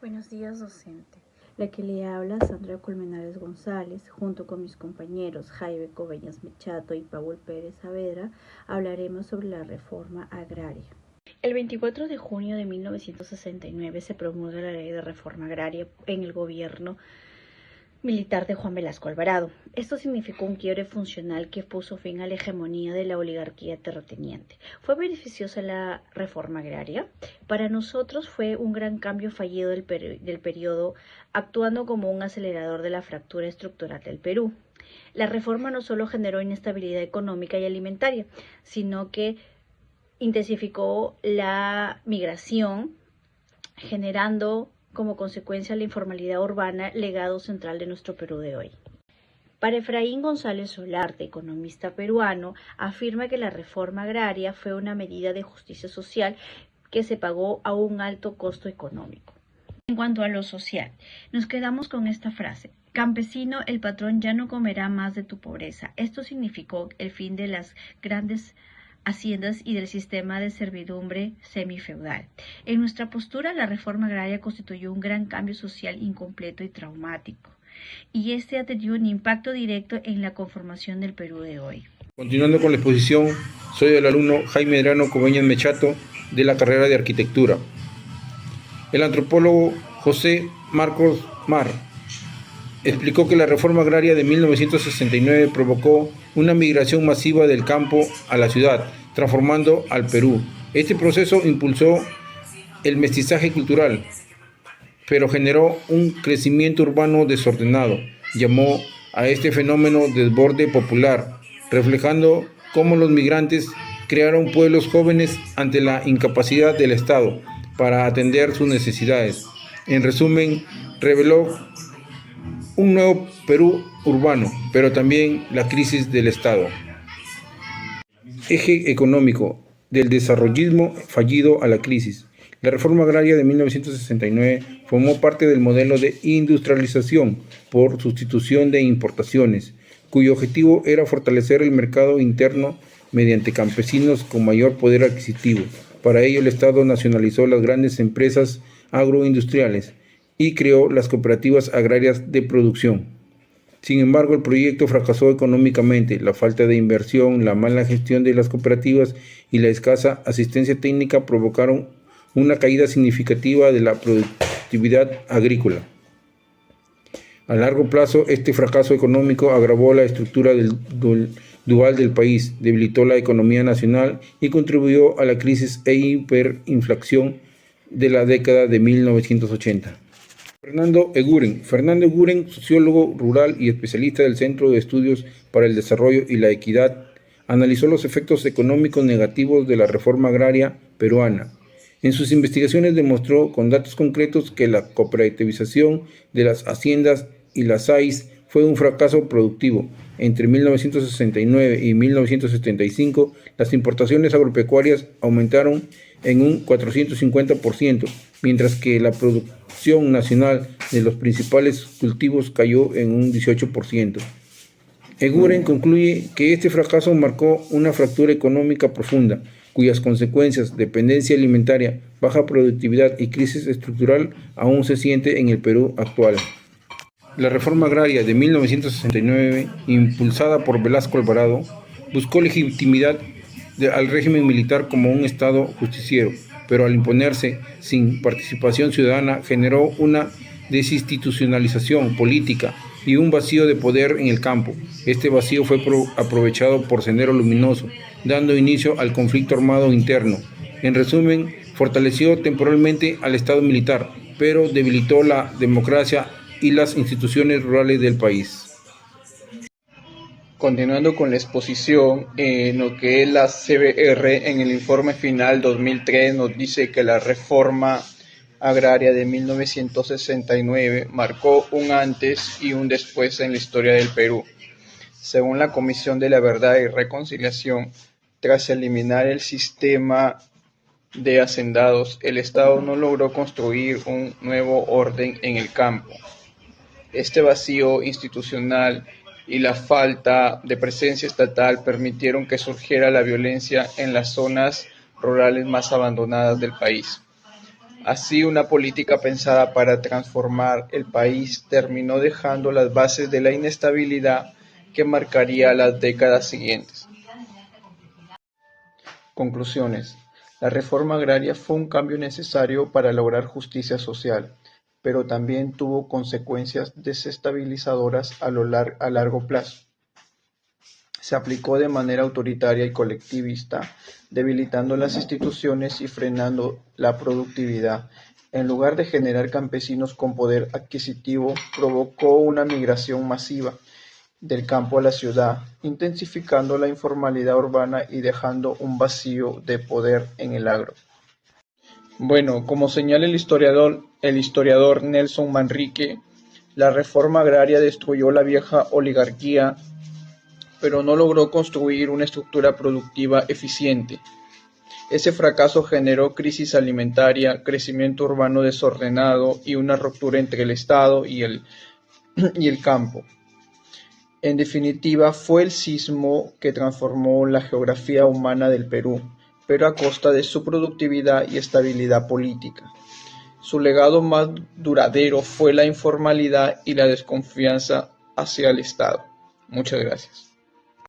Buenos días, docente. La que le habla Sandra Colmenares González, junto con mis compañeros Jaime Coveñas Mechato y Paul Pérez Saavedra, hablaremos sobre la reforma agraria. El 24 de junio de 1969 se promulga la Ley de Reforma Agraria en el gobierno militar de Juan Velasco Alvarado. Esto significó un quiebre funcional que puso fin a la hegemonía de la oligarquía terrateniente. ¿Fue beneficiosa la reforma agraria? Para nosotros fue un gran cambio fallido del periodo, actuando como un acelerador de la fractura estructural del Perú. La reforma no solo generó inestabilidad económica y alimentaria, sino que intensificó la migración, generando como consecuencia la informalidad urbana, legado central de nuestro Perú de hoy. Para Efraín González Solarte, economista peruano, afirma que la reforma agraria fue una medida de justicia social que se pagó a un alto costo económico. En cuanto a lo social, nos quedamos con esta frase: campesino, el patrón ya no comerá más de tu pobreza. Esto significó el fin de las grandes haciendas y del sistema de servidumbre semifeudal. En nuestra postura, la reforma agraria constituyó un gran cambio social incompleto y traumático, y este ha tenido un impacto directo en la conformación del Perú de hoy. Continuando con la exposición, soy el alumno Jaime Medrano Coveñas Mechato de la carrera de Arquitectura. El antropólogo José Marcos Mar explicó que la reforma agraria de 1969 provocó una migración masiva del campo a la ciudad, transformando al Perú. Este proceso impulsó el mestizaje cultural, pero generó un crecimiento urbano desordenado. Llamó a este fenómeno desborde popular, reflejando cómo los migrantes crearon pueblos jóvenes ante la incapacidad del Estado para atender sus necesidades. En resumen, reveló un nuevo Perú urbano, pero también la crisis del Estado. Eje económico, del desarrollismo fallido a la crisis. La reforma agraria de 1969 formó parte del modelo de industrialización por sustitución de importaciones, cuyo objetivo era fortalecer el mercado interno mediante campesinos con mayor poder adquisitivo. Para ello, el Estado nacionalizó las grandes empresas agroindustriales y creó las cooperativas agrarias de producción. Sin embargo, el proyecto fracasó económicamente. La falta de inversión, la mala gestión de las cooperativas y la escasa asistencia técnica provocaron una caída significativa de la productividad agrícola. A largo plazo, este fracaso económico agravó la estructura dual del país, debilitó la economía nacional y contribuyó a la crisis e hiperinflación de la década de 1980. Fernando Eguren, sociólogo rural y especialista del Centro de Estudios para el Desarrollo y la Equidad, analizó los efectos económicos negativos de la reforma agraria peruana. En sus investigaciones demostró con datos concretos que la cooperativización de las haciendas y las SAIs fue un fracaso productivo. Entre 1969 y 1975, las importaciones agropecuarias aumentaron en un 450%, mientras que la producción nacional de los principales cultivos cayó en un 18%. Eguren concluye que este fracaso marcó una fractura económica profunda, cuyas consecuencias, dependencia alimentaria, baja productividad y crisis estructural aún se siente en el Perú actual. La reforma agraria de 1969, impulsada por Velasco Alvarado, buscó legitimidad al régimen militar como un Estado justiciero, pero al imponerse sin participación ciudadana generó una desinstitucionalización política y un vacío de poder en el campo. Este vacío fue aprovechado por Sendero Luminoso, dando inicio al conflicto armado interno. En resumen, fortaleció temporalmente al Estado militar, pero debilitó la democracia y las instituciones rurales del país. Continuando con la exposición, en lo que es la CBR, en el informe final 2003 nos dice que la reforma agraria de 1969 marcó un antes y un después en la historia del Perú. Según la Comisión de la Verdad y Reconciliación, tras eliminar el sistema de hacendados, el Estado no logró construir un nuevo orden en el campo. Este vacío institucional y la falta de presencia estatal permitieron que surgiera la violencia en las zonas rurales más abandonadas del país. Así, una política pensada para transformar el país terminó dejando las bases de la inestabilidad que marcaría las décadas siguientes. Conclusiones. La reforma agraria fue un cambio necesario para lograr justicia social, pero también tuvo consecuencias desestabilizadoras a largo plazo. Se aplicó de manera autoritaria y colectivista, debilitando las instituciones y frenando la productividad. En lugar de generar campesinos con poder adquisitivo, provocó una migración masiva del campo a la ciudad, intensificando la informalidad urbana y dejando un vacío de poder en el agro. Bueno, como señala el historiador Nelson Manrique, la reforma agraria destruyó la vieja oligarquía, pero no logró construir una estructura productiva eficiente. Ese fracaso generó crisis alimentaria, crecimiento urbano desordenado y una ruptura entre el Estado y el campo. En definitiva, fue el sismo que transformó la geografía humana del Perú, pero a costa de su productividad y estabilidad política. Su legado más duradero fue la informalidad y la desconfianza hacia el Estado. Muchas gracias.